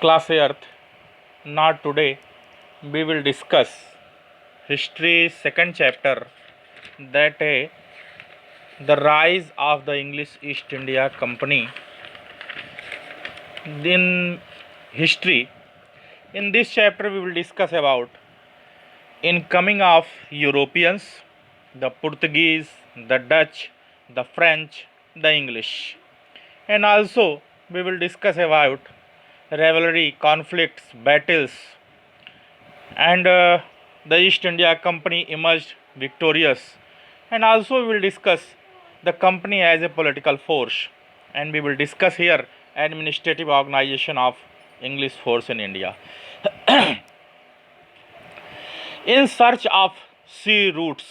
Class 8th. Not today. We will discuss history second chapter, that the rise of the English East India Company in history. In this chapter we will discuss about incoming of Europeans, the Portuguese, the Dutch, the French, the English, and also we will discuss about rivalry, conflicts, battles, and the East India Company emerged victorious. And also we will discuss the company as a political force, and we will discuss here administrative organization of English force in India. In search of sea routes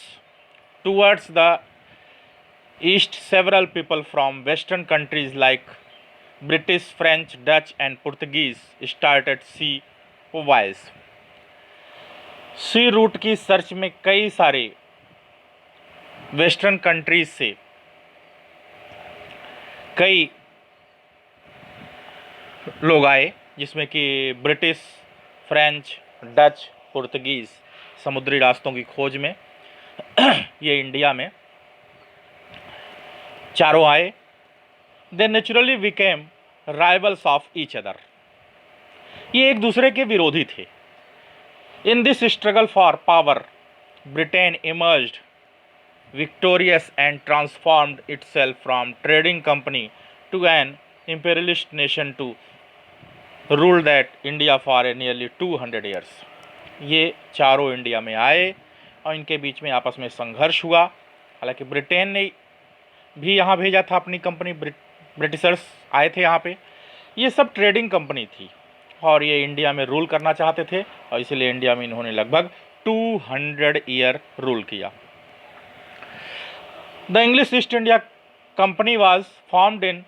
towards the east, several people from western countries like British, French, Dutch and Portuguese started sea voyages. C root की search में कई सारे western countries से कई लोग आए, जिसमें कि ब्रिटिश, फ्रेंच, डच, पुर्तगीज समुद्री रास्तों की खोज में ये इंडिया में चारों आए. They naturally became rivals of each other. ये एक दूसरे के विरोधी थे. In this struggle for power, Britain emerged victorious and transformed itself from trading company to an imperialist nation to rule that India for nearly 200 years. ये चारों India में आए और इनके बीच में आपस में संघर्ष हुआ. हालांकि ब्रिटेन ने भी यहाँ भेजा था अपनी कंपनी, ब्रिटिशर्स आए थे यहाँ पे. ये सब ट्रेडिंग कंपनी थी और ये इंडिया में रूल करना चाहते थे और इसलिए इंडिया में इन्होंने लगभग 200 ईयर रूल किया. The English East India Company was formed in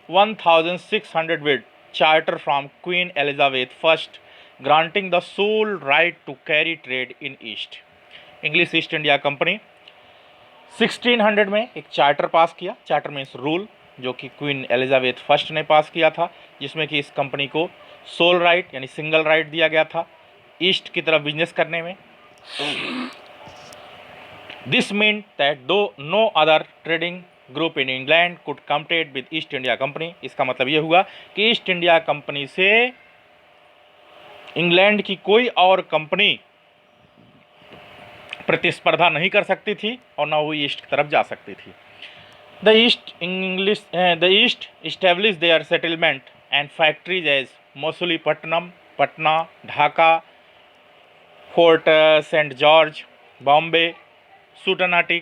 1600 with charter from Queen Elizabeth first granting the sole right to carry trade in east. English East India Company 1600 में एक चार्टर पास किया. Charter means rule, जो कि queen Elizabeth first ने पास किया था, जिसमें कि इस कंपनी को सोल राइट यानी सिंगल राइट दिया गया था ईस्ट की तरफ बिजनेस करने में. This mean that though no other trading group in England could compete with East India Company. इसका मतलब ये हुआ कि ईस्ट इंडिया कंपनी से इंग्लैंड की कोई और कंपनी प्रतिस्पर्धा नहीं कर सकती थी और ना वो ईस्ट की तरफ जा सकती थी. The East established their settlement and factories as Masulipatnam, Patna, Dhaka, Fort Saint George, Bombay, Sutanati,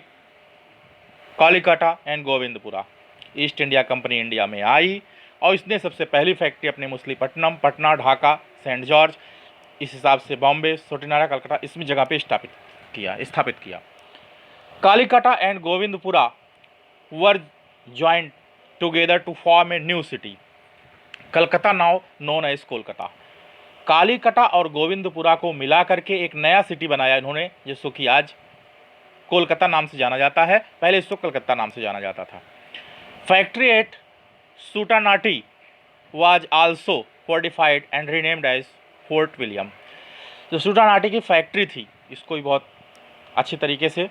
Kalikata and Gobindapur. East India Company India में आई और इसने सबसे पहली फैक्ट्री अपने मसूलीपट्टनम, पटना, ढाका, सेंट जॉर्ज, इस हिसाब से बॉम्बे, सूटानाटी, कलकत्ता, इसमें जगह पे स्थापित किया. Kalikata and Gobindapur were joined together to form a new city, Calcutta now known as Kolkata. Kalikata और गोविंदपुरा को मिला करके एक नया सिटी बनाया इन्होंने, जिसको कि आज कोलकाता नाम से जाना जाता है. पहले इसको कलकत्ता नाम से जाना जाता था. Factory at Sutanati was also fortified and renamed as Fort William. जो सूटानाटी की फैक्ट्री थी, इसको भी बहुत अच्छी तरीके से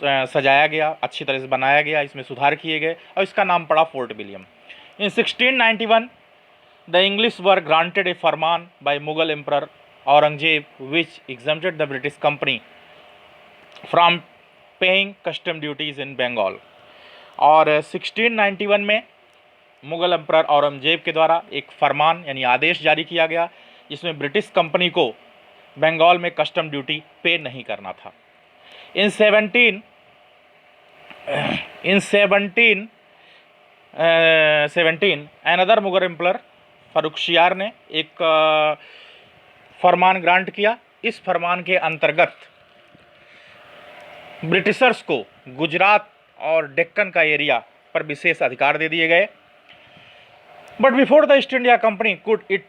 सजाया गया, अच्छी तरह से बनाया गया, इसमें सुधार किए गए और इसका नाम पड़ा Fort William. In 1691 the English were granted a farman by Mughal emperor Aurangzeb which exempted the British company from paying custom duties in Bengal. और 1691 में मुगल एम्परर औरंगजेब के द्वारा एक फरमान यानी आदेश जारी किया गया, जिसमें ब्रिटिश कंपनी को बंगाल में कस्टम ड्यूटी पे नहीं करना था. In 17 अनदर मुगल एम्परर फर्रुखशियार ने एक फरमान ग्रांट किया. इस फरमान के अंतर्गत ब्रिटिशर्स को गुजरात और डेक्कन का एरिया पर विशेष अधिकार दे दिए गए. But before the East India company could it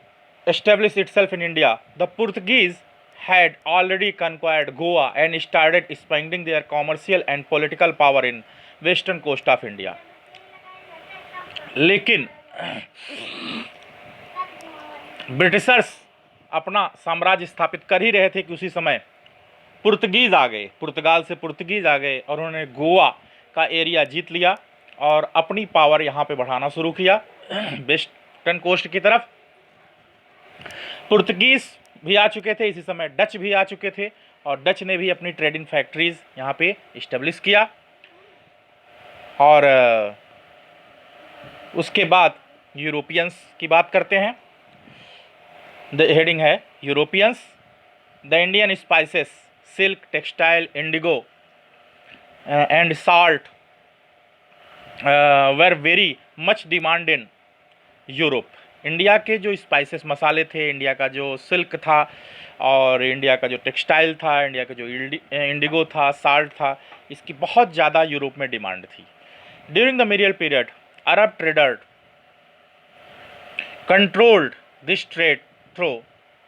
establish itself in India, the Portuguese had already conquered Goa and started expanding their commercial and political power in western coast of India. लेकिन Britishers अपना साम्राज्य स्थापित कर ही रहे थे कि उसी समय पुर्तगीज़ आ गए, पुर्तगाल से पुर्तगीज़ आ गए और उन्होंने गोवा का एरिया जीत लिया और अपनी पावर यहाँ पे बढ़ाना शुरू किया वेस्टर्न कोस्ट की तरफ। पुर्तगीज़ भी आ चुके थे, इसी समय डच भी आ चुके थे और डच ने भी अपनी ट्रेडिंग फैक्ट्रीज यहाँ पे इस्टेब्लिश किया। और उसके बाद यूरोपियंस की बात करते हैं। द हेडिंग है Europeans. The Indian spices, silk, textile, Indigo and salt were very much demand in Europe. India के जो स्पाइसेस मसाले थे, इंडिया का जो सिल्क था और इंडिया का जो टेक्सटाइल था, इंडिया का जो इंडिगो था, साल्ट था, इसकी बहुत ज़्यादा यूरोप में डिमांड थी। During the medieval period Arab trader controlled this trade through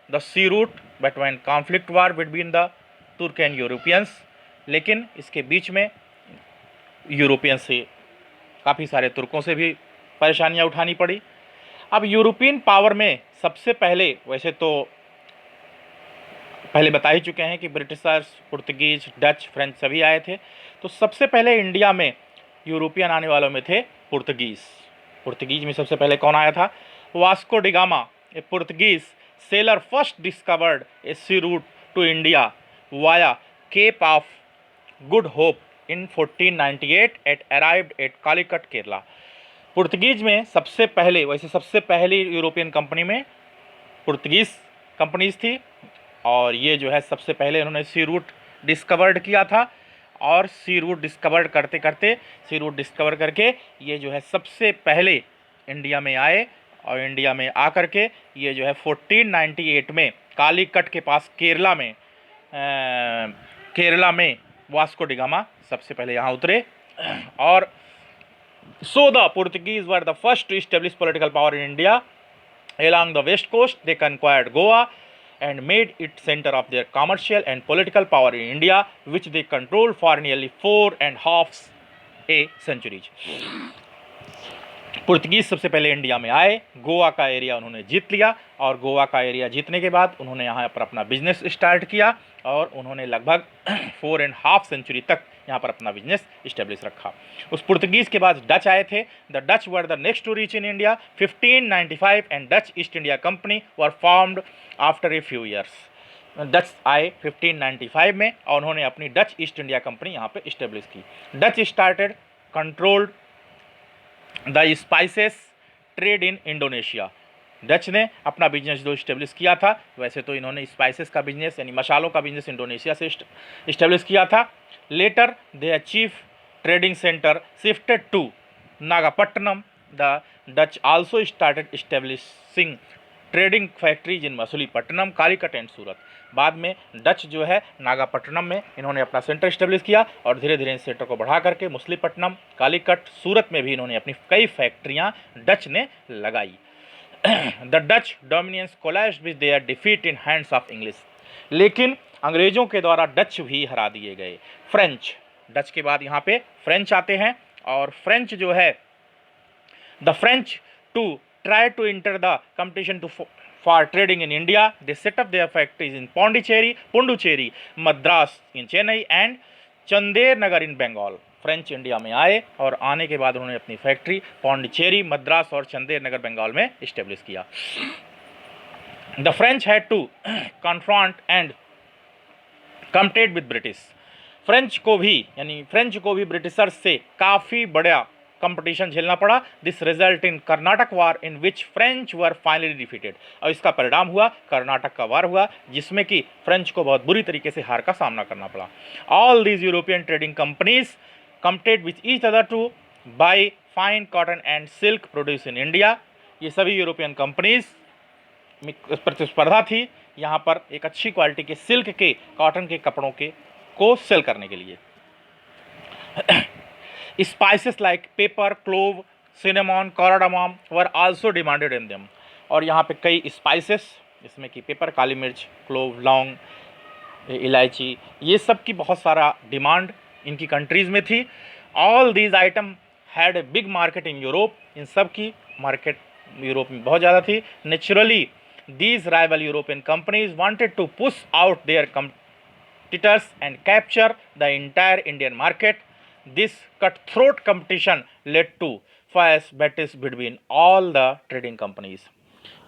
the sea route, but when conflict war between the Turk and Europeans, लेकिन इसके बीच में यूरोपियंस से काफ़ी सारे तुर्कों से भी परेशानियां उठानी पड़ी। अब यूरोपियन पावर में सबसे पहले, वैसे तो पहले बता ही चुके हैं कि ब्रिटिशर्स, पुर्तगीज, डच, फ्रेंच सभी आए थे, तो सबसे पहले इंडिया में यूरोपियन आने वालों में थे पुर्तगीज़। पुर्तगीज में सबसे पहले कौन आया था? Vasco da Gama, a Portuguese sailor, first discovered a sea route to India via Cape of Good Hope in 1498 at arrived at Calicut, Kerala. Portuguese में सबसे पहले, वैसे सबसे पहली यूरोपियन कंपनी में पुर्तगीज कंपनीज थी और ये जो है सबसे पहले इन्होंने सी रूट डिस्कवर्ड किया था और सी रूट डिस्कवर्ड करते करते, सी रूट डिस्कवर करके ये जो है सबसे पहले इंडिया में आए और इंडिया में आकर के ये जो है 1498 में कालीकट के पास केरला में वास्को डी गामा सबसे पहले यहाँ उतरे। और so the Portuguese were the first to establish political power in India along the west coast. They conquered Goa and made it center of their commercial and political power in India, which they controlled for nearly 4.5 centuries. Portuguese सबसे पहले India में आए, गोवा का area उन्होंने जीत लिया और गोवा का area जीतने के बाद उन्होंने यहाँ पर अपना बिजनेस स्टार्ट किया और उन्होंने लगभग 4.5 सेंचुरी तक यहाँ पर अपना बिजनेस इस्टेब्लिश रखा। उस पुर्तगीज के बाद डच आए थे। The Dutch were the next to reach in India 1595 and Dutch East India Company were formed after a few years. Dutch आए 1595 में और उन्होंने अपनी डच ईस्ट इंडिया कंपनी यहाँ पे इस्टेब्लिश की। Dutch started controlled the spices trade in Indonesia. Dutch ने अपना बिजनेस जो इस्टेब्लिश किया था, वैसे तो इन्होंने स्पाइसेस का बिजनेस यानी मसालों का बिजनेस इंडोनेशिया से इस्टेब्लिश किया था। Later their chief trading centre shifted to Nagapattinam. The Dutch also started establishing trading factories in Masulipatnam, Calicut and Surat. बाद में डच जो है नागापट्टनम में इन्होंने अपना सेंटर इस्टेब्लिश किया और धीरे धीरे इस सेंटर को बढ़ा करके मसूलीपट्टनम, कालीकट, सूरत में भी इन्होंने अपनी कई फैक्ट्रियाँ डच ने लगाई। The Dutch dominions collapsed with their defeat in hands of English. लेकिन अंग्रेजों के द्वारा डच भी हरा दिए गए। फ्रेंच, डच के बाद यहाँ पे फ्रेंच आते हैं और फ्रेंच जो है the French to try to enter the competition for trading in India. They set up their factories in Pondicherry, Madras in Chennai and Chandler Nagar in Bengal. French India में आए और आने के बाद उन्होंने अपनी फैक्ट्री पौंडीचेरी, मद्रास और चंदेर नगर बंगाल में इस्टेब्लिश किया। The French had to confront and compete with British. French को भी ब्रिटिशर्स से काफ़ी बड़ा कंपटीशन झेलना पड़ा। This result in Carnatic war in which French were finally defeated. और इसका परिणाम हुआ कर्नाटक का वार हुआ जिसमें कि फ्रेंच को बहुत बुरी तरीके से हार का सामना करना पड़ा। All these European trading companies compete with each other two by fine cotton and silk produce in India. ये सभी यूरोपियन कंपनीज में प्रतिस्पर्धा थी यहाँ पर एक अच्छी क्वालिटी के सिल्क के, कॉटन के कपड़ों के को सेल करने के लिए। Spices like pepper, clove, cinnamon, cardamom were also demanded in them। और यहाँ पे कई स्पाइसेस जिसमें कि पेपर, काली मिर्च, क्लोव, लौंग, इलायची, ये सब की बहुत सारा डिमांड इनकी कंट्रीज़ में थी। All these item had a big market in Europe. इन सब की मार्केट यूरोप में बहुत ज़्यादा थी। Naturally these rival European companies wanted to push out their competitors and capture the entire Indian market. This cutthroat competition led to fierce battles between all the trading companies.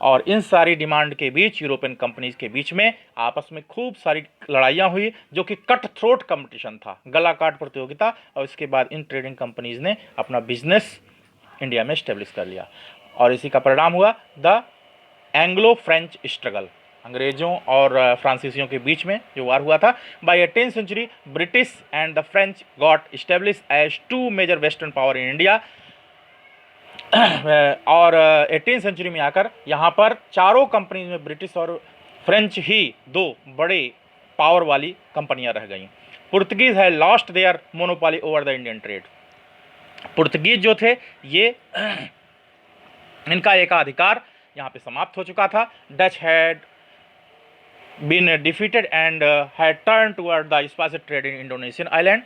और इन सारी demand के बीच European companies के बीच में आपस में खूब सारी लड़ाइयाँ हुई, जो कि कट थ्रोट कंपटीशन था, गला काट प्रतियोगिता। और इसके बाद इन ट्रेडिंग कंपनीज ने अपना बिजनेस इंडिया में इस्टेब्लिश कर लिया, और इसी का परिणाम हुआ द एंग्लो फ्रेंच स्ट्रगल, अंग्रेजों और फ्रांसीसियों के बीच में जो वार हुआ था। By 18th century British and the French got establish as two major western power in India. और 18th century में आकर यहाँ पर चारों कंपनीज में ब्रिटिश और फ्रेंच ही दो बड़े पावर वाली कंपनियाँ रह गईं। पुर्तगीज है lost their monopoly over the Indian trade. Portuguese जो थे ये इनका एकाधिकार यहाँ पे समाप्त हो चुका था। Dutch had been defeated and had turn toward the spice trade in Indonesian island.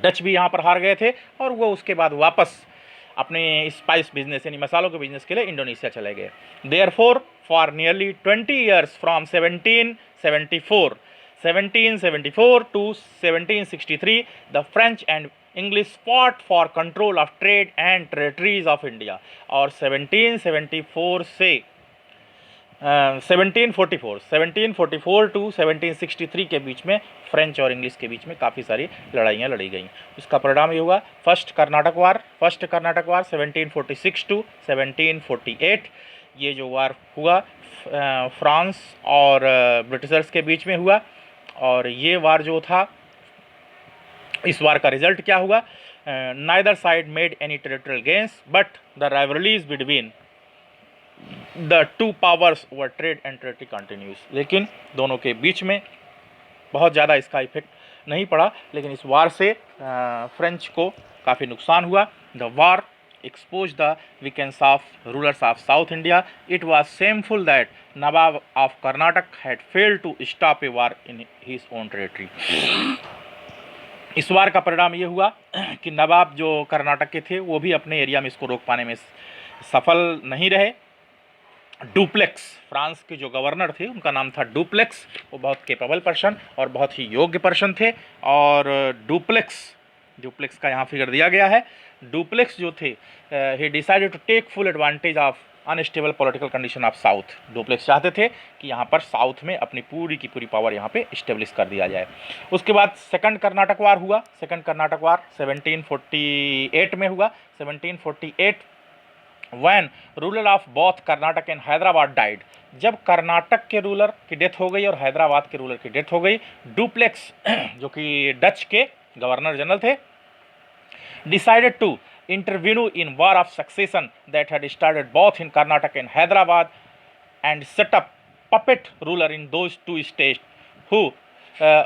Dutch भी यहाँ पर हार गए थे और वो उसके बाद वापस अपने स्पाइस बिजनेस यानी मसालों के बिजनेस के लिए इंडोनेशिया चले गए। Therefore for nearly 20 years from 1774 to 1763 the French and English fought for control of trade and territories of India. और 1774 से 1744 टू 1763 के बीच में फ्रेंच और इंग्लिश के बीच में काफ़ी सारी लड़ाइयाँ लड़ी गई। इसका परिणाम ये हुआ फर्स्ट कर्नाटक वार 1746 टू 1748। ये जो वार हुआ फ्रांस और ब्रिटिशर्स के बीच में हुआ, और ये वार जो था, इस वार का रिजल्ट क्या हुआ? Neither side made any territorial gains but the rivalries between the two powers over trade and territory continues. लेकिन दोनों के बीच में बहुत ज़्यादा इसका इफेक्ट नहीं पड़ा, लेकिन इस वार से फ्रेंच को काफ़ी नुकसान हुआ। The war expose the weakness of rulers of south India. It was shameful that Nawab of Carnatic had failed to stop a war in his own territory. इस वार का परिणाम ये हुआ कि नवाब जो कर्नाटक के थे वो भी अपने एरिया में इसको रोक पाने में सफल नहीं रहे। डुप्लेक्स, फ्रांस के जो गवर्नर थे उनका नाम था डुप्लेक्स, वो बहुत कैपेबल पर्सन और बहुत ही योग्य पर्सन थे। और डुप्लेक्स का यहाँ फिगर दिया गया है। डुप्लेक्स जो थे he decided to take full advantage of unstable political condition of south. Dupleix चाहते थे कि यहाँ पर साउथ में अपनी पूरी की पूरी पावर यहाँ पे इस्टेब्लिश कर दिया जाए। उसके बाद सेकंड कर्नाटक वार हुआ। सेकंड कर्नाटक वार 1748 में हुआ। 1748 when ruler of both Karnataka and Hyderabad died. जब कर्नाटक के रूलर की डेथ हो गई और हैदराबाद के रूलर की डेथ हो गई, डुप्लेक्स जो कि डच के गवर्नर जनरल थे, decided to intervene in war of succession that had started both in Karnataka and Hyderabad and set up puppet ruler in those two states who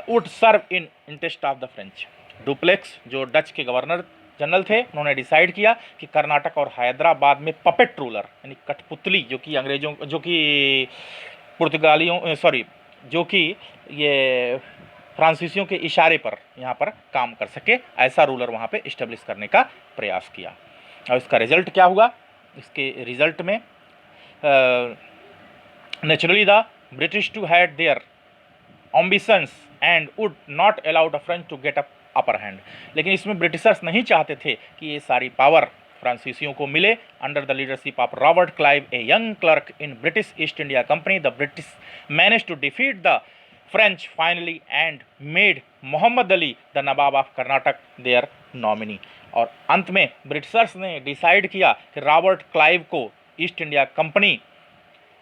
would serve in interest of the French। Duplex जो Dutch के governor general थे, उन्होंने decide किया कि कर्नाटक और हैदराबाद में puppet ruler यानी कठपुतली, जो कि अंग्रेजों जो कि पुर्तगालियों जो कि ये फ्रांसीसियों के इशारे पर यहाँ पर काम कर सके, ऐसा रूलर वहाँ पे इस्टेब्लिश करने का प्रयास किया। और इसका रिजल्ट क्या हुआ? इसके रिजल्ट में naturally the British too had their ambitions and would not allow the French to get upper hand. लेकिन इसमें ब्रिटिशर्स नहीं चाहते थे कि ये सारी पावर फ्रांसीसियों को मिले। Under the leadership of Robert Clive, a young clerk in British East India Company, the British manage to defeat the French finally and made Mohammad Ali the Nawab of Carnatic their nominee. और अंत में ब्रिटिशर्स ने decide किया कि Robert Clive को East India Company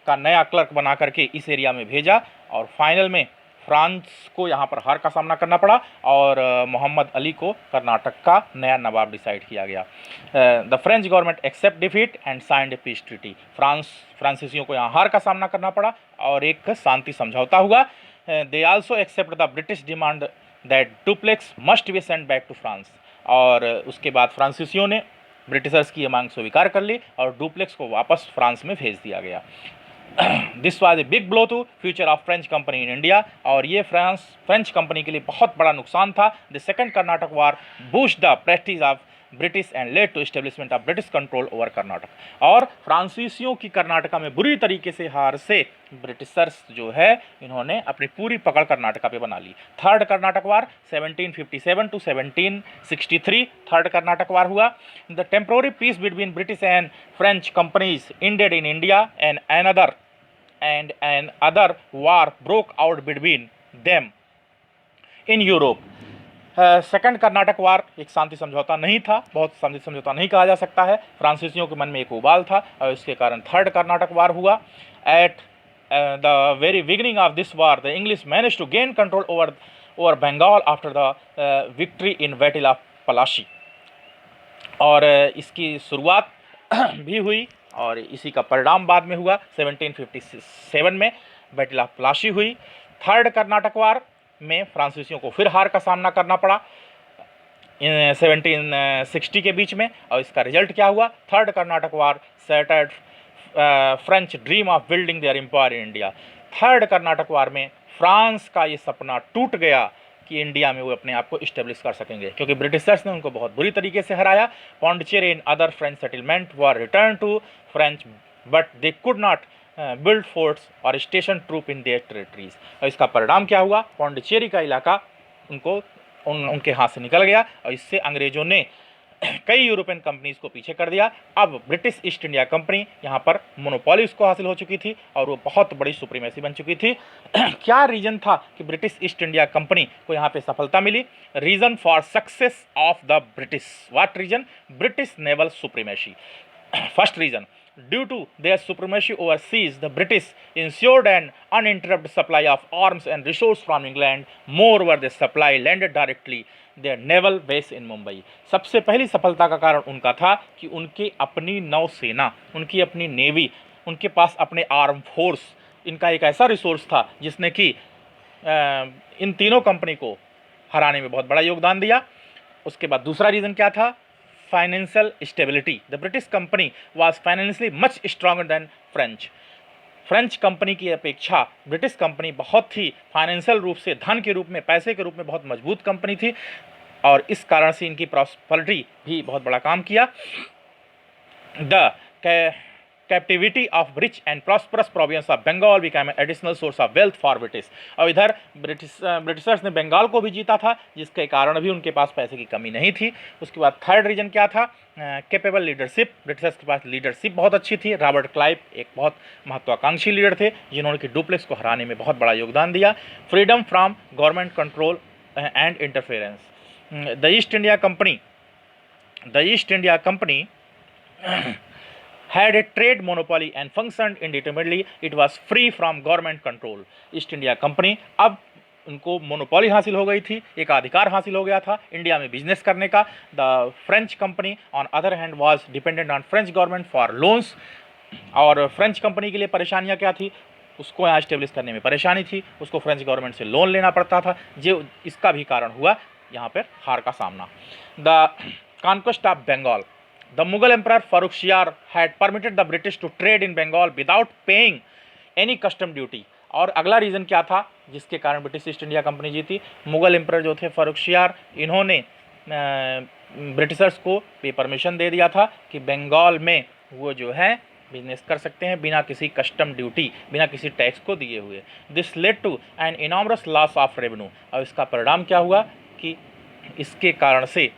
का नया clerk बना करके इस एरिया में भेजा, और फाइनल में फ्रांस को यहाँ पर हार का सामना करना पड़ा और मोहम्मद अली को कर्नाटक का नया नवाब डिसाइड किया गया। The French government accept defeat and signed a peace treaty. फ्रांसीसियों को यहाँ हार का सामना करना पड़ा और एक शांति समझौता हुआ। They also accept the British demand that Dupleix must be send back to France. और उसके बाद फ्रांसीसियों ने ब्रिटिशर्स की ये मांग स्वीकार कर ली और डुप्लेक्स को वापस फ्रांस में भेज दिया गया। This was a big blow to future of French company in India. और ये फ्रेंच कंपनी के लिए बहुत बड़ा नुकसान था। The second Karnataka war boost the prestige of British and led to establishment of British control over Karnataka. और फ्रांसीसियों की कर्नाटका में बुरी तरीके से हार से ब्रिटिशर्स जो है इन्होंने अपनी पूरी पकड़ कर्नाटका पे बना ली। Third Karnataka war 1757 to 1763 third Karnataka war हुआ। The temporary peace between British and French companies ended in India and an other war broke out between them in Europe. Second Karnataka war एक शांति समझौता नहीं था, बहुत शांति समझौता नहीं कहा जा सकता है। फ्रांसीसियों के मन में एक उबाल था और इसके कारण थर्ड कर्नाटक वार हुआ। At the very beginning of this war the English manage to gain control over Bengal after the victory in battle of Palashi. और इसकी शुरुआत भी हुई और इसी का परिणाम बाद में हुआ। 1757 में बैटल ऑफ पलाशी हुई। थर्ड कर्नाटक वार में फ्रांसीसियों को फिर हार का सामना करना पड़ा 1760 के बीच में। और इसका रिजल्ट क्या हुआ? Third Karnataka war shattered French dream of building their empire in India. Third Karnataka war में फ्रांस का ये सपना टूट गया कि इंडिया में वो अपने आप को इस्टेब्लिश कर सकेंगे, क्योंकि ब्रिटिशर्स ने उनको बहुत बुरी तरीके से हराया। Pondicherry and other French settlement were return to French but they could not build forts और station troop in their territories. और इसका परिणाम क्या हुआ? पौंडीचेरी का इलाका उनके हाथ से निकल गया और इससे अंग्रेजों ने कई यूरोपियन कंपनीज को पीछे कर दिया। अब ब्रिटिश ईस्ट इंडिया कंपनी यहाँ पर मोनोपोली उसको हासिल हो चुकी थी और वो बहुत बड़ी सुप्रीमेसी बन चुकी थी। क्या रीजन था कि ब्रिटिश ईस्ट इंडिया कंपनी को यहाँ पे सफलता मिली? Reason for success of the British, what reason? British naval supremacy. First reason, due to their supremacy overseas, the British ensured an uninterrupted supply of arms and resources from England. Moreover, the supply landed directly their naval base in Mumbai. सबसे पहली सफलता का कारण उनका था कि उनकी अपनी नौसेना, उनकी अपनी नेवी, उनके पास अपने आर्म फोर्स, इनका एक ऐसा रिसोर्स था जिसने कि इन तीनों कंपनी को हराने में बहुत बड़ा योगदान दिया। उसके बाद दूसरा रीज़न क्या था? Financial stability. The British company was financially much stronger than French company की अपेक्षा ब्रिटिश कंपनी बहुत ही फाइनेंशियल रूप से, धन के रूप में, पैसे के रूप में बहुत मजबूत कंपनी थी और इस कारण से इनकी प्रॉस्पेरिटी भी बहुत बड़ा काम किया। The captivity of rich and prosperous province of Bengal became an additional source of wealth for British. और इधर ब्रिटिशर्स ने बंगाल को भी जीता था, जिसके कारण भी उनके पास पैसे की कमी नहीं थी। उसके बाद थर्ड रीजन क्या था? Capable leadership. ब्रिटिशर्स के पास लीडरशिप बहुत अच्छी थी। रॉबर्ट क्लाइव एक बहुत महत्वाकांक्षी लीडर थे जिन्होंने कि डुप्लेक्स को हराने में बहुत बड़ा योगदान दिया। Freedom from government control and interference. The East India company had a trade monopoly and functioned independently. It was free from government control. East India company अब उनको मोनोपोली हासिल हो गई थी, एक अधिकार हासिल हो गया था इंडिया में बिजनेस करने का। The French company on other hand was dependent on French government for loans. और फ्रेंच कंपनी के लिए परेशानियां क्या थी? उसको यहाँ स्टेब्लिश करने में परेशानी थी, उसको फ्रेंच गवर्नमेंट से लोन लेना पड़ता था, जो इसका भी कारण हुआ यहाँ पर हार का सामना। The conquest of Bengal. The Mughal Emperor Farrukhsiyar had permitted the British to trade in Bengal without paying any custom duty. और अगला रीज़न क्या था जिसके कारण ब्रिटिश ईस्ट इंडिया कंपनी जीती? मुगल एम्परर जो थे फर्रुखसियार, इन्होंने ब्रिटिशर्स को ये परमिशन दे दिया था कि बंगाल में वो जो है बिजनेस कर सकते हैं बिना किसी कस्टम ड्यूटी, बिना किसी टैक्स को दिए हुए। This led to an enormous loss of revenue. और इसका परिणाम क्या हुआ कि इसके कारण से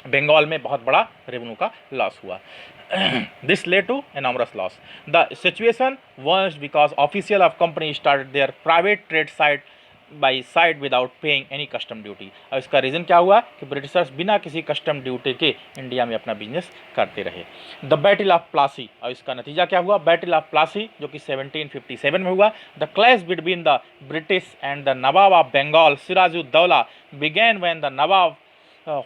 बंगाल में बहुत बड़ा रेवेन्यू का लॉस हुआ। This led to enormous loss. The situation worse because official of company started their private trade side by side without paying any custom duty. और इसका रीज़न क्या हुआ कि ब्रिटिशर्स बिना किसी कस्टम ड्यूटी के इंडिया में अपना बिजनेस करते रहे। The battle of Plassey. और इसका नतीजा क्या हुआ? बैटल ऑफ प्लासी जो कि 1757 में हुआ। The clash between the British and the Nawab of Bengal Sirajuddaulah began when the nawab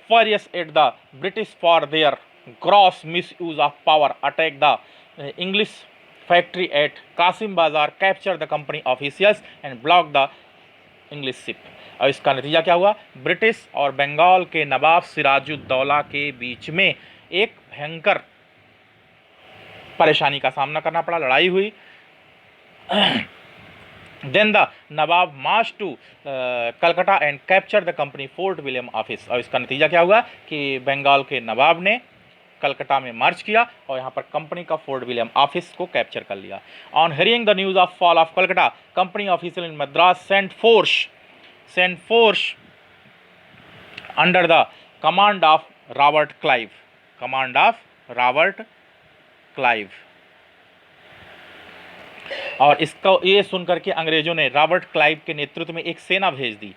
furious at the British for their gross misuse of power, attacked the English factory at Qasim Bazar, captured the company officials and blocked the English ship. और इसका नतीजा क्या हुआ? British और बंगाल के नवाब सिराजुद्दौला के बीच में एक भयंकर परेशानी का सामना करना पड़ा, लड़ाई हुई। Then the nawab march to Calcutta and capture the company Fort William office. और इसका नतीजा क्या हुआ कि बंगाल के नवाब ने कलकत्ता में मार्च किया और यहाँ पर कंपनी का फोर्ट विलियम ऑफिस को कैप्चर कर लिया। On hearing the news of fall of Calcutta, company official in Madras sent force under the command of Robert Clive. और इसको ये सुनकर के अंग्रेजों ने रॉबर्ट क्लाइव के नेतृत्व में एक सेना भेज दी।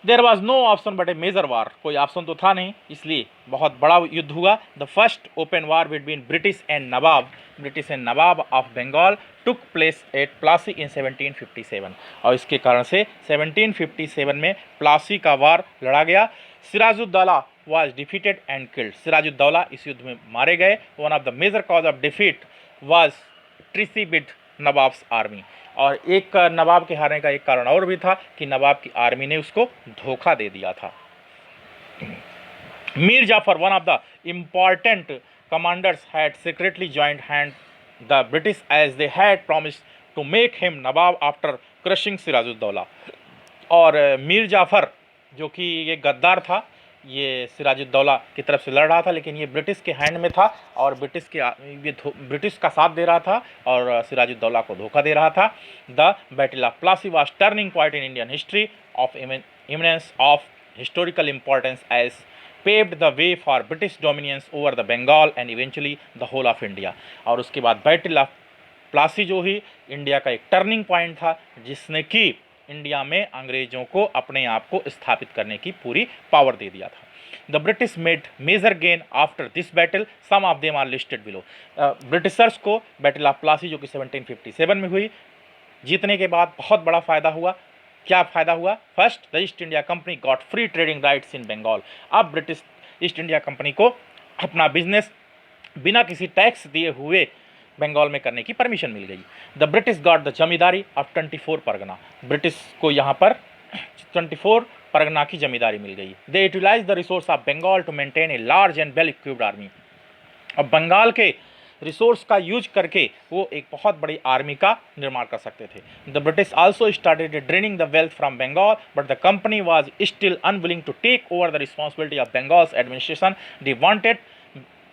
There was no option but a major war, कोई ऑप्शन तो था नहीं, इसलिए बहुत बड़ा युद्ध हुआ। The first open war between British and Nawab of Bengal took place at Plassey in 1757। और इसके कारण से 1757 में प्लासी का वार लड़ा गया। Sirajuddaula was defeated and killed, Sirajuddaula इस युद्ध में मारे गए। One of the major cause of defeat was treachery with Nawab's army. और एक नवाब के हारने का एक कारण और भी था कि नवाब की आर्मी ने उसको धोखा दे दिया था। Mir Jafar, one of the important commanders, had secretly joined hand the British as they had promised to make him nawab after crushing Sirajuddaulah. और मीर जाफर जो कि ये गद्दार था, ये सिराजुद्दौला की तरफ से लड़ रहा था, लेकिन ये ब्रिटिश के हैंड में था और ब्रिटिश का साथ दे रहा था और सिराजुद्दौला को धोखा दे रहा था। The battle of Plassey was turning point in Indian history of eminence of historical importance as paved the way for British dominance over the Bengal and eventually the whole of India। और उसके बाद बैटल ऑफ प्लासी जो ही India का एक turning point था, जिसने कि India में अंग्रेजों को अपने आप को स्थापित करने की पूरी पावर दे दिया था। The British made major gain after this battle, some of them are listed below. Britishers को बैटल ऑफ प्लासी जो कि 1757 में हुई, जीतने के बाद बहुत बड़ा फ़ायदा हुआ। क्या फ़ायदा हुआ? First, the East India Company got free trading rights in Bengal. अब ब्रिटिश ईस्ट इंडिया कंपनी को अपना बिजनेस बिना किसी टैक्स दिए हुए बंगाल में करने की परमिशन मिल गई। The British got the zamindari of 24 Pargana, British को यहाँ पर 24 परगना की जमींदारी मिल गई। They utilize the resource of Bengal to maintain a large and well equipped army. अब बंगाल के रिसोर्स का यूज करके वो एक बहुत बड़ी आर्मी का निर्माण कर सकते थे। The British also started draining the wealth from Bengal but the company was still unwilling to take over the responsibility of Bengal's administration. They wanted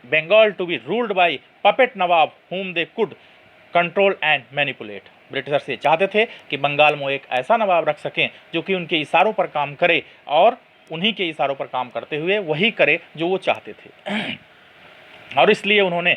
Bengal to be ruled by puppet nawab whom they could control and manipulate। Britisher से चाहते थे कि बंगाल में एक ऐसा नवाब रख सकें जो कि उनके इशारों पर काम करे और उन्हीं के इशारों पर काम करते हुए वही करे जो वो चाहते थे। और इसलिए उन्होंने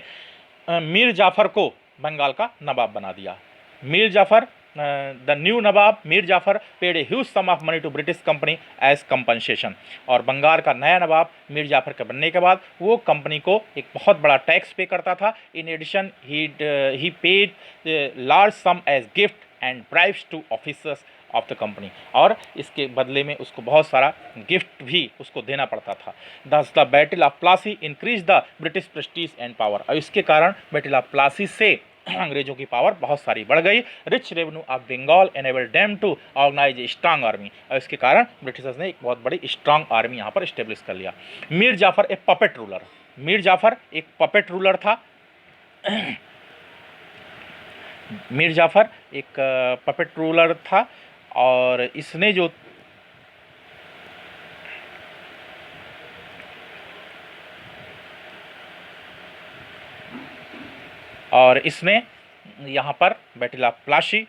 मीर जाफर को बंगाल का नवाब बना दिया। Mir Jafar, the new nawab Mir Jafar paid a huge sum of money to British company as compensation. और बंगाल का नया नवाब मीर जाफर के बनने के बाद वो कंपनी को एक बहुत बड़ा टैक्स पे करता था। In addition he paid large sum as gift and bribes to officers of the company. और इसके बदले में उसको बहुत सारा गिफ्ट भी उसको देना पड़ता था। दस the battle of Plassey increase the British Prestige and power. और इसके कारण बैटल ऑफ प्लासी से अंग्रेजों की पावर बहुत सारी बढ़ गई। Rich revenue of Bengal enabled them to organise a strong army. और इसके कारण ब्रिटिशर्स ने एक बहुत बड़ी स्ट्रांग आर्मी यहाँ पर इस्टेब्लिश कर लिया। मीर जाफर एक पपेट रूलर, मीर जाफर एक पपेट रूलर था। मीर जाफर एक पपेट रूलर था और इसने जो यहाँ पर बैटल ऑफ प्लासी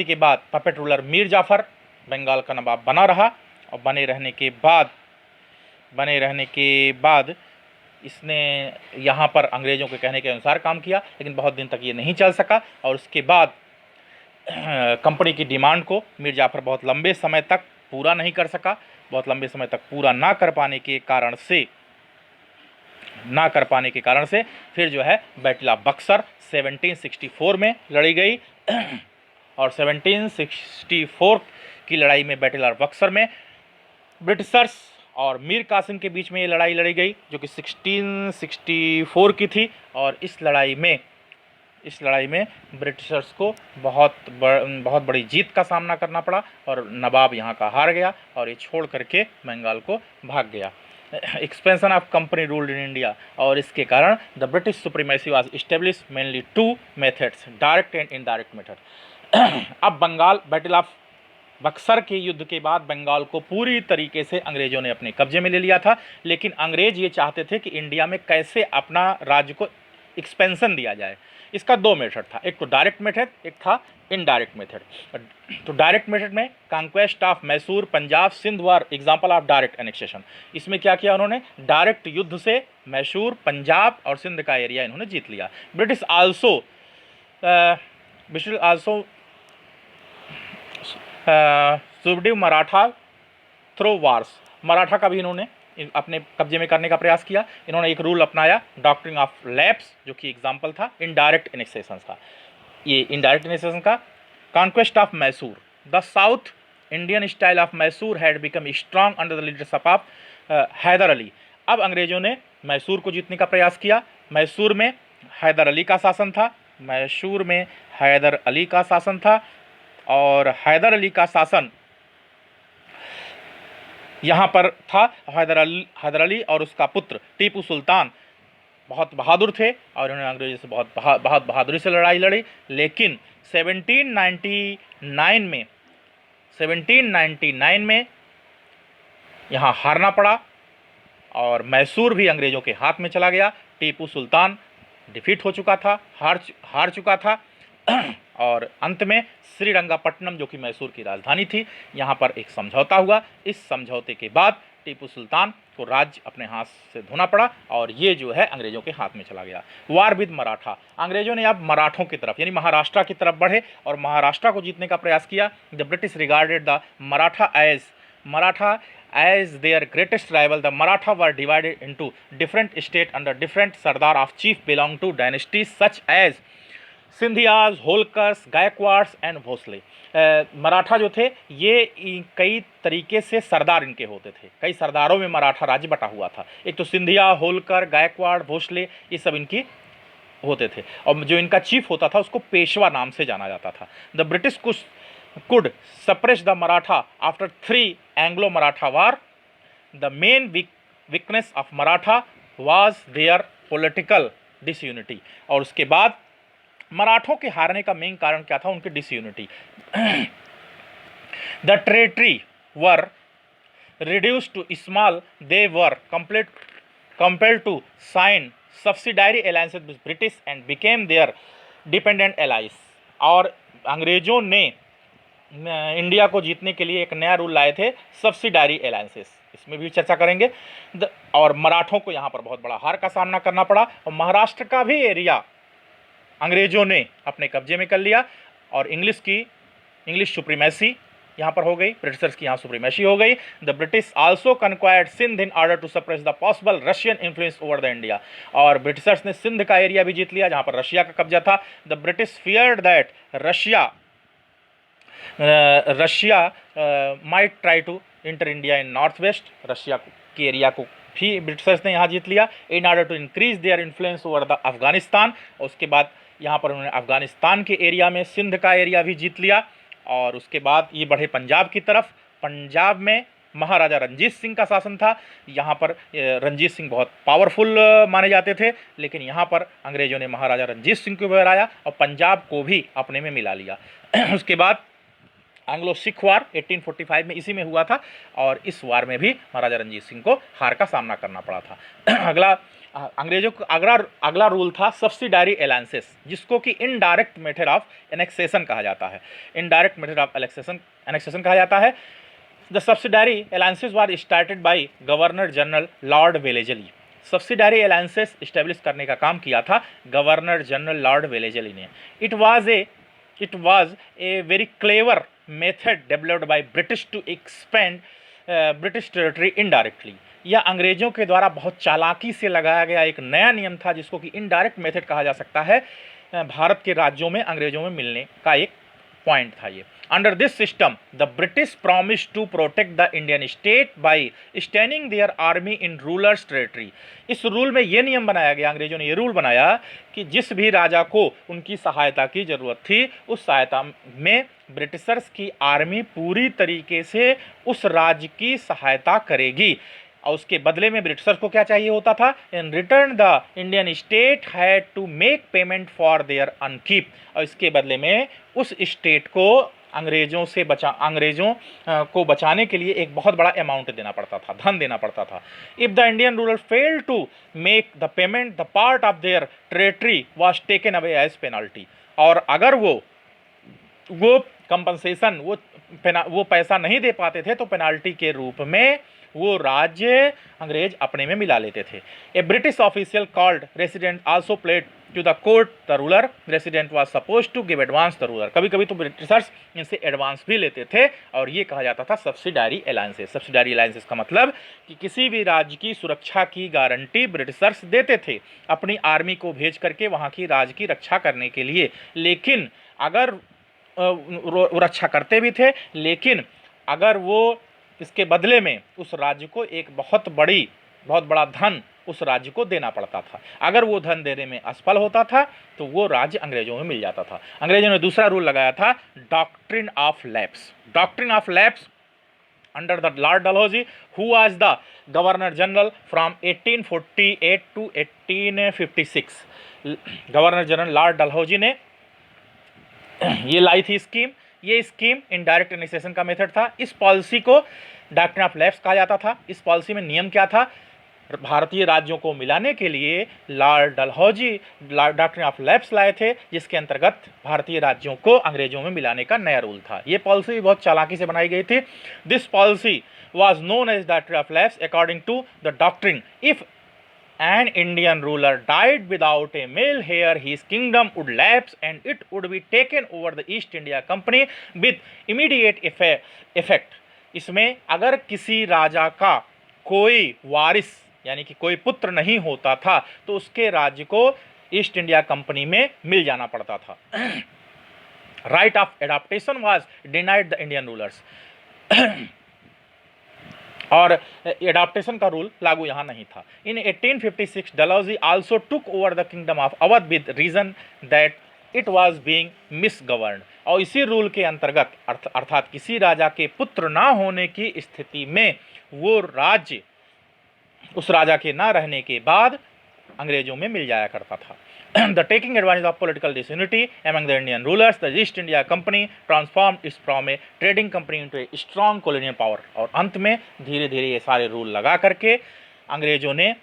के बाद पपेट रूलर मीर जाफर बंगाल का नवाब बना रहा। और बने रहने के बाद इसने यहाँ पर अंग्रेज़ों के कहने के अनुसार काम किया, लेकिन बहुत दिन तक ये नहीं चल सका। और उसके बाद कंपनी की डिमांड को मीर जाफर बहुत लंबे समय तक पूरा नहीं कर सका। बहुत लंबे समय तक पूरा ना कर पाने के कारण से फिर जो है बैटल ऑफ बक्सर 1764 में लड़ी गई। और 1764 की लड़ाई में बैटल ऑफ बक्सर में ब्रिटिशर्स और मीर कासिम के बीच में ये लड़ाई लड़ी गई, जो कि 1664 की थी। और इस लड़ाई में ब्रिटिशर्स को बहुत बड़ी जीत का सामना करना पड़ा और नवाब यहाँ का हार गया और ये छोड़ करके बंगाल को भाग गया। Expansion of company ruled in India. और इसके कारण the British supremacy was establish mainly two methods, direct and indirect method. अब बंगाल, बैटल ऑफ बक्सर के युद्ध के बाद बंगाल को पूरी तरीके से अंग्रेजों ने अपने कब्जे में ले लिया था, लेकिन अंग्रेज ये चाहते थे कि इंडिया में कैसे अपना राज्य को एक्सपेंशन दिया जाए। इसका दो मेथड था, एक तो डायरेक्ट मेथड, एक था इनडायरेक्ट मेथड। तो डायरेक्ट मेथड में conquest of Mysore, Punjab, Sindh were example of direct annexation. इसमें क्या किया उन्होंने, डायरेक्ट युद्ध से मैसूर, पंजाब और सिंध का एरिया इन्होंने जीत लिया। British also subdued Maratha through wars. Maratha का भी इन्होंने अपने कब्जे में करने का प्रयास किया। इन्होंने एक रूल अपनाया, डॉक्ट्रिन ऑफ लैप्स, जो कि एग्जाम्पल था इनडायरेक्ट एनेक्सेशन का। ये इनडायरेक्ट एनेक्सेशन का, conquest of Mysore, the South Indian style of Mysore had become strong under the leadership of Hyder Ali. अब अंग्रेजों ने मैसूर को जीतने का प्रयास किया। मैसूर में हैदर अली का शासन था, मैसूर में हैदर अली का शासन था, और हैदर अली का शासन यहाँ पर था। हैदर अली और उसका पुत्र टीपू सुल्तान बहुत बहादुर थे और उन्होंने अंग्रेजों से बहुत बहादुरी से लड़ाई लड़ी। लेकिन 1799 में यहाँ हारना पड़ा और मैसूर भी अंग्रेजों के हाथ में चला गया। टीपू सुल्तान डिफीट हो चुका था, हार चुका था और अंत में श्रीरंगापट्टनम, जो कि मैसूर की राजधानी थी, यहाँ पर एक समझौता हुआ। इस समझौते के बाद टीपू सुल्तान को राज्य अपने हाथ से धोना पड़ा और ये जो है अंग्रेजों के हाथ में चला गया। वार विद मराठा, अंग्रेजों ने अब मराठों की तरफ यानी महाराष्ट्र की तरफ बढ़े और महाराष्ट्र को जीतने का प्रयास किया। The British regarded the Maratha as their greatest rival. The Maratha were divided into different states under different Sardar of chief belong to dynasties such as Scindias, Holkars, Gaekwads and Bhonsles. Maratha जो थे ये कई तरीके से सरदार इनके होते थे, कई सरदारों में मराठा राज्य बटा हुआ था। एक तो सिंधिया, होलकर, गायकवाड़, भोसले, ये सब इनकी होते थे और जो इनका चीफ होता था उसको पेशवा नाम से जाना जाता था। The British could suppress the Maratha after 3 Anglo-Maratha war. The main weakness of Maratha was their political disunity. और उसके बाद मराठों के हारने का मेन कारण क्या था, उनकी disunity. The territory were reduced to small, they were compelled to sign subsidiary alliances with British and became their dependent allies. और अंग्रेजों ने इंडिया को जीतने के लिए एक नया रूल लाए थे, सब्सिडारी अलायंसेस, इसमें भी चर्चा करेंगे। और मराठों को यहाँ पर बहुत बड़ा हार का सामना करना पड़ा और महाराष्ट्र का भी एरिया अंग्रेजों ने अपने कब्जे में कर लिया और इंग्लिश सुप्रीमेसी यहाँ पर हो गई, ब्रिटिशर्स की यहाँ सुप्रीमेसी हो गई। The British also conquered Sindh in order to suppress the possible Russian influence over the India. और ब्रिटिशर्स ने सिंध का एरिया भी जीत लिया जहाँ पर रशिया का कब्जा था। The British feared that Russia might try to enter India in north west. Russia के एरिया को भी ब्रिटिशर्स ने यहाँ जीत लिया in order to increase their influence over the Afghanistan. उसके बाद यहाँ पर उन्होंने अफगानिस्तान के एरिया में सिंध का एरिया भी जीत लिया और उसके बाद ये बढ़े पंजाब की तरफ। पंजाब में महाराजा रंजीत सिंह का शासन था। यहाँ पर रंजीत सिंह बहुत पावरफुल माने जाते थे, लेकिन यहाँ पर अंग्रेजों ने महाराजा रंजीत सिंह को हराया और पंजाब को भी अपने में मिला लिया। उसके बाद एंग्लो सिख वार 1845 में इसी में हुआ था और इस वार में भी महाराजा रंजीत सिंह को हार का सामना करना पड़ा था। अंग्रेजों का अगला रूल था सब्सिडारी अलायंसेस, जिसको कि इनडायरेक्ट मेथड ऑफ एनेक्सेशन कहा जाता है। इनडायरेक्ट मेथड ऑफ एनेक्सेशन कहा जाता है। The subsidiary alliances were started by governor general Lord Wellesley. Subsidiary alliances establish करने का काम किया था गवर्नर जनरल लॉर्ड वेलेजली ने। It was a very clever method developed by British to expand British territory indirectly. यह अंग्रेजों के द्वारा बहुत चालाकी से लगाया गया एक नया नियम था जिसको कि इनडायरेक्ट मेथड कहा जा सकता है। भारत के राज्यों में अंग्रेजों में मिलने का एक पॉइंट था ये। Under this system the British promise to protect the Indian state by standing their army in rulers territory. इस रूल में ये नियम बनाया गया, अंग्रेजों ने ये रूल बनाया कि जिस भी राजा को उनकी सहायता की जरूरत थी उस सहायता में ब्रिटिशर्स की आर्मी पूरी तरीके से उस राज्य की सहायता करेगी और उसके बदले में ब्रिटिशर्स को क्या चाहिए होता था? In return the Indian state had to make payment for their upkeep, और इसके बदले में उस स्टेट को अंग्रेजों को बचाने के लिए एक बहुत बड़ा अमाउंट देना पड़ता था, धन देना पड़ता था। If the Indian ruler failed to make the payment, the part of their territory was taken away as penalty, और अगर वो कंपनसेशन, वो पैसा नहीं दे पाते थे तो पेनाल्टी के रूप में वो राज्य अंग्रेज अपने में मिला लेते थे। A British official called resident also played to the court the ruler, resident was suppose to give advance the ruler. कभी कभी तो ब्रिटिशर्स इनसे एडवांस भी लेते थे, और ये कहा जाता था सब्सिडारी अलायंसेस। सब्सिडारी अलायंसेस का मतलब कि किसी भी राज्य की सुरक्षा की गारंटी ब्रिटिशर्स देते थे अपनी आर्मी को भेज करके वहाँ की राज्य की रक्षा करने के लिए, लेकिन अगर रक्षा करते भी थे, लेकिन अगर वो इसके बदले में उस राज्य को एक बहुत बड़ा धन उस राज्य को देना पड़ता था। अगर वो धन देने में असफल होता था तो वो राज्य अंग्रेजों में मिल जाता था। अंग्रेजों ने दूसरा रूल लगाया था, doctrine of lapse. Doctrine of lapse under the Lord Dalhousie, who was the governor general from 1848 to 1856। Governor general Lord Dalhousie ने ये लाई थी स्कीम। ये स्कीम इनडायरेक्ट एनेक्सेशन का मेथड था। इस पॉलिसी को डॉक्ट्रिन ऑफ लैप्स कहा जाता था। इस पॉलिसी में नियम क्या था? भारतीय राज्यों को मिलाने के लिए Lord Dalhousie doctrine of lapse लाए थे, जिसके अंतर्गत भारतीय राज्यों को अंग्रेजों में मिलाने का नया रूल था। ये पॉलिसी बहुत चालाकी से बनाई गई थी। This policy was known as doctrine of lapse. According to the doctrine, if an Indian ruler died without a male heir, his kingdom would lapse and it would be taken over the East India Company with immediate effect. इसमें अगर किसी राजा का कोई वारिस यानी कि कोई पुत्र नहीं होता था तो उसके राज्य को ईस्ट इंडिया कंपनी में मिल जाना पड़ता था। Right of adaptation was denied the Indian rulers, और एडाप्टेशन का रूल लागू यहाँ नहीं था। In 1856 Dalhousie also took over the kingdom of Awadh with reason that it was being misgoverned, और इसी रूल के अंतर्गत अर्थात किसी राजा के पुत्र ना होने की स्थिति में वो राज्य उस राजा के ना रहने के बाद अंग्रेजों में मिल जाया करता था। The taking advantage of political disunity among the Indian rulers, the East India Company transformed it from a trading company into a strong colonial power। और अंत में धीरे धीरे ये सारे रूल लगा करके अंग्रेजों ने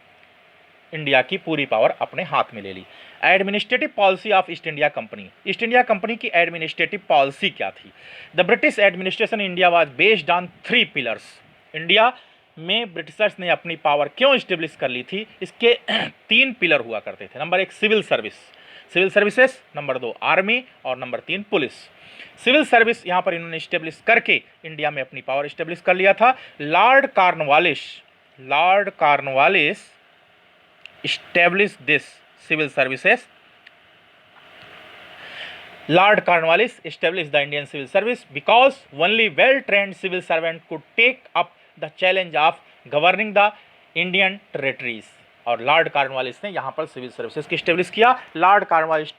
इंडिया की पूरी पावर अपने हाथ में ले ली। Administrative policy of East India Company. East India Company की एडमिनिस्ट्रेटिव पॉलिसी क्या थी? The British administration India was based on 3 pillars. India में ब्रिटिशर्स ने अपनी पावर क्यों इस्टेब्लिश कर ली थी? इसके 3 पिलर हुआ करते थे। Number 1 civil services, number 2 army, और नंबर 3 पुलिस। सिविल सर्विस यहाँ पर इन्होंने इस्टेब्लिश करके इंडिया में अपनी पावर इस्टेब्लिश कर लिया था। Lord Cornwallis establish this civil services. Lord Cornwallis established the Indian civil service because only well-trained civil servant could take up the challenge of governing the Indian territories। और Lord Cornwallis ने यहाँ पर civil services की establish किया। Lord Cornwallis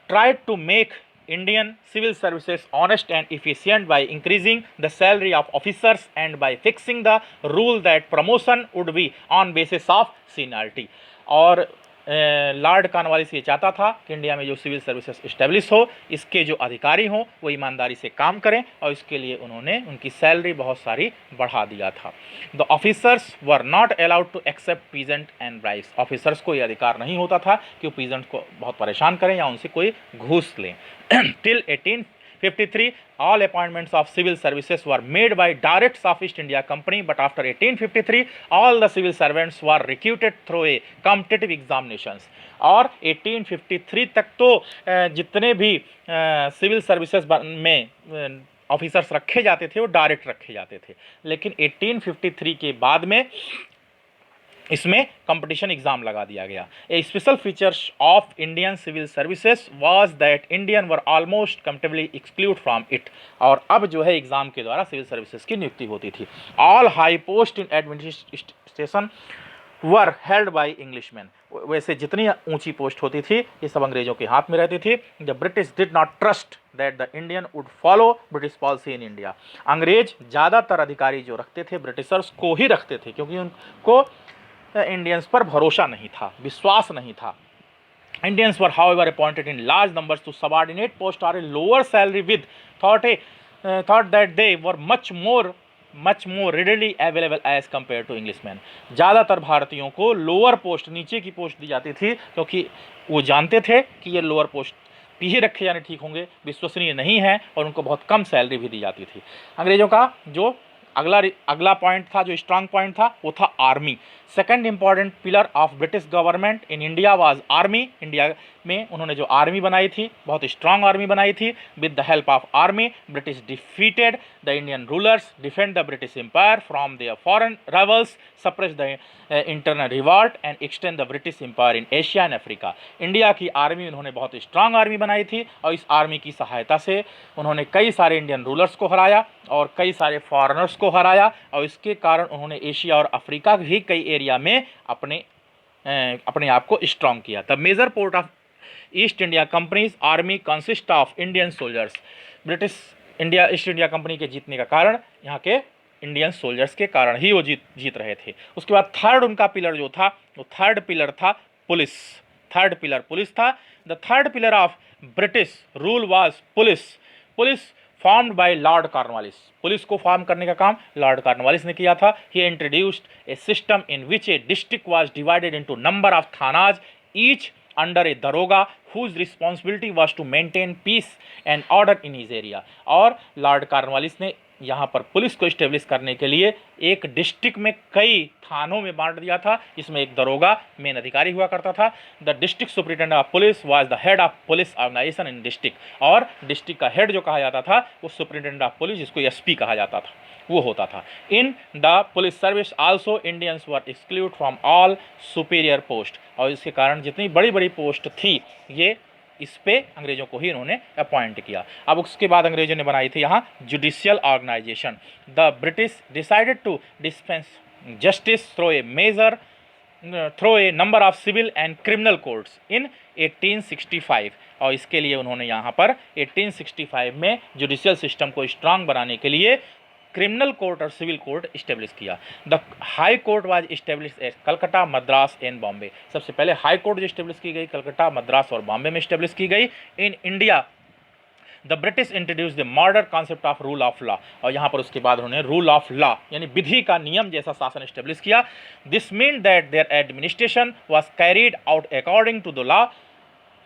tried to make Indian civil services honest and efficient by increasing the salary of officers and by fixing the rule that promotion would be on basis of seniority। और Lord Cornwallis ये चाहता था कि India में जो civil services establish हो, इसके जो अधिकारी हों वो ईमानदारी से काम करें, और इसके लिए उन्होंने उनकी सैलरी बहुत सारी बढ़ा दिया था। The officers were not allowed to accept peasant and bribes. Officers को ये अधिकार नहीं होता था कि वो पीजेंट को बहुत परेशान करें या उनसे कोई घूस लें। Till 1853 all appointments of civil services were made by directs of East India Company, but after 1853 all the civil servants were recruited through a competitive examinations। और 1853 तक तो जितने भी सिविल सर्विसेज में ऑफिसर्स रखे जाते थे वो डायरेक्ट रखे जाते थे, लेकिन 1853 के बाद में इसमें कंपटीशन एग्जाम लगा दिया गया। A special features of Indian civil services was that Indian were almost comfortably excluded from it. और अब जो है एग्जाम के द्वारा सिविल सर्विसेज की नियुक्ति होती थी। All high post in administration were held by Englishman. वैसे जितनी ऊंची पोस्ट होती थी ये सब अंग्रेजों के हाथ में रहती थी। The British did not trust that the Indian would follow British policy in India. अंग्रेज ज़्यादातर अधिकारी जो रखते थे ब्रिटिशर्स को ही रखते थे, क्योंकि उनको इंडियंस पर भरोसा नहीं था, विश्वास नहीं था। Indians were however appointed in large numbers to subordinate posts or a lower salary with thought that they were much more readily available as compared to Englishmen। ज़्यादातर भारतीयों को लोअर पोस्ट, नीचे की पोस्ट दी जाती थी, क्योंकि वो जानते थे कि ये लोअर पोस्ट पे ही रखे जाने ठीक होंगे, विश्वसनीय नहीं है, और उनको बहुत कम सैलरी भी दी जाती थी। अंग्रेजों का जो अगला पॉइंट था, जो स्ट्रांग पॉइंट था, वो था army. Second important pillar of British government in India was army. India में उन्होंने जो आर्मी बनाई थी, बहुत स्ट्रांग आर्मी बनाई थी। With the help of army British defeated the Indian rulers, defend the British empire from their foreign rebels, suppress the internal revolt and extend the British empire in Asia and Africa. India की army उन्होंने बहुत strong army बनाई थी, और इस army की सहायता से उन्होंने कई सारे इंडियन रूलर्स को हराया और कई सारे फॉरेनर्स को हराया, और इसके कारण उन्होंने एशिया और अफ्रीका भी कई एरिया में अपने आप को स्ट्रांग किया। The major port of East India company's army consist of Indian soldiers. British East India company के जीतने का कारण यहाँ के इंडियन सोल्जर्स के कारण ही वो जीत रहे थे। उसके बाद थर्ड उनका पिलर जो था, वो थर्ड पिलर था पुलिस। थर्ड पिलर पुलिस था। The third pillar of British rule was police formed by Lord Cornwallis. Police को फॉर्म करने का काम लॉर्ड कॉर्नवालिस ने किया था। He introduced a system in which a district was divided into number of thanas, each under a daroga whose responsibility was to maintain peace and order in his area। और Lord Cornwallis ने यहाँ पर police को establish करने के लिए एक district में कई थानों में बांट दिया था, जिसमें एक दरोगा मेन अधिकारी हुआ करता था। The district superintendent of police was the head of police organisation in district. और डिस्ट्रिक्ट का हेड जो कहा जाता था वो सुपरिटेंडेंट ऑफ पुलिस, जिसको एसपी कहा जाता था, वो होता था। In the police service also Indians were exclude from all superior post. और इसके कारण जितनी बड़ी बड़ी पोस्ट थी ये इस पे अंग्रेजों को ही इन्होंने अपॉइंट किया। अब उसके बाद अंग्रेजों ने बनाई थी यहाँ judicial organisation. The British decided to dispense justice through a number of civil and criminal courts in 1865। और इसके लिए उन्होंने यहाँ पर 1865 में जुडिशियल सिस्टम को स्ट्रांग बनाने के लिए क्रिमिनल कोर्ट और सिविल कोर्ट इस्टेब्लिश किया। The high court was establish at Calcutta, Madras and Bombay. सबसे पहले हाई कोर्ट जो इस्टेब्लिश की गई कलकत्ता, मद्रास और बॉम्बे में इस्टेब्लिश की गई। In India the British introduce the modern concept of rule of law. और यहाँ पर उसके बाद उन्होंने रूल ऑफ लॉ यानी विधि का नियम जैसा शासन इस्टेब्लिश किया। This mean that their administration was carried out according to the law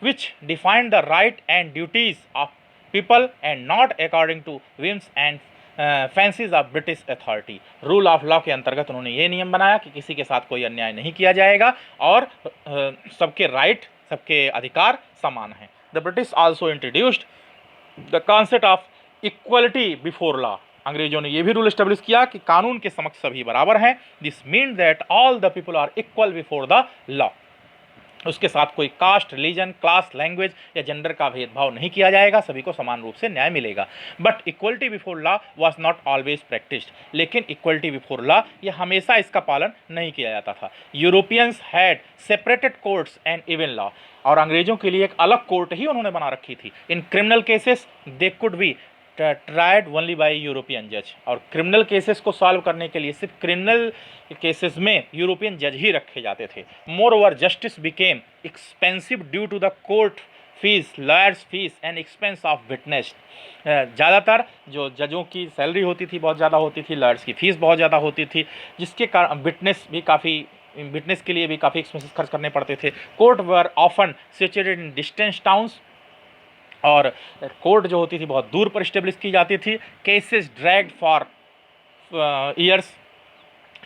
which defined the right and duties of people and not according to whims and fancies of British authority. Rule of law के अंतर्गत उन्होंने ये नियम बनाया कि किसी के साथ कोई अन्याय नहीं किया जाएगा और सबके राइट, सबके अधिकार समान हैं। The British also introduced the concept of equality before law. अंग्रेजों ने यह भी रूल एस्टेब्लिश किया कि कानून के समक्ष सभी बराबर हैं। This mean that all the people are equal before the law. उसके साथ कोई कास्ट, रिलीजन, क्लास, लैंग्वेज या जेंडर का भेदभाव नहीं किया जाएगा, सभी को समान रूप से न्याय मिलेगा। But equality before law was not always practised. लेकिन इक्वलिटी बिफोर लॉ ये हमेशा इसका पालन नहीं किया जाता था। Europeans had separated courts and even law. और अंग्रेजों के लिए एक अलग कोर्ट ही उन्होंने बना रखी थी। In criminal cases they could be tried only by European जज। और क्रिमिनल केसेस को सॉल्व करने के लिए सिर्फ क्रिमिनल केसेस में यूरोपियन जज ही रखे जाते थे। Moreover justice became expensive due to the court fees, lawyers fees and expense of witness. ज़्यादातर जो जजों की सैलरी होती थी बहुत ज़्यादा होती थी, लॉयर्स की फीस बहुत ज़्यादा होती थी, जिसके कारण विटनेस के लिए भी काफ़ी एक्सपेंसेस खर्च करने पड़ते थे। Court were often situated in distance towns. और कोर्ट जो होती थी बहुत दूर पर इस्टेब्लिश की जाती थी। Cases dragged for years.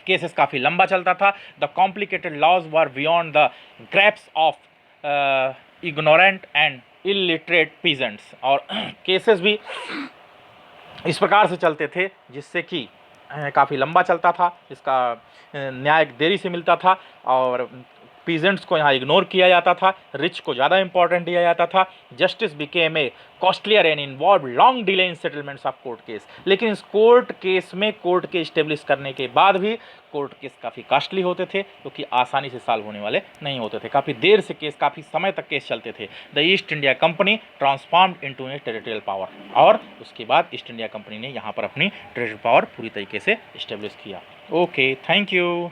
Cases काफ़ी लंबा चलता था। The complicated laws were beyond the grasps of ignorant and illiterate peasants. और केसेस भी इस प्रकार से चलते थे जिससे कि काफ़ी लंबा चलता था, इसका न्याय देरी से मिलता था और पीजेंट्स को यहाँ इग्नोर किया जाता था, रिच को ज़्यादा इंपॉर्टेंट दिया जाता था। Justice became a costlier and involve long delay in settlements of court case. लेकिन इस कोर्ट केस में कोर्ट के इस्टेब्लिश करने के बाद भी कोर्ट केस काफ़ी कॉस्टली होते थे, क्योंकि आसानी से सॉल्व होने वाले नहीं होते थे, काफ़ी देर से केस, काफ़ी समय तक केस चलते थे। The East India company transformed into A territorial power, और उसके बाद ईस्ट इंडिया कंपनी ने यहाँ पर अपनी टेरिटोरियल पावर पूरी तरीके से इस्टेब्लिश किया। Okay, thank you.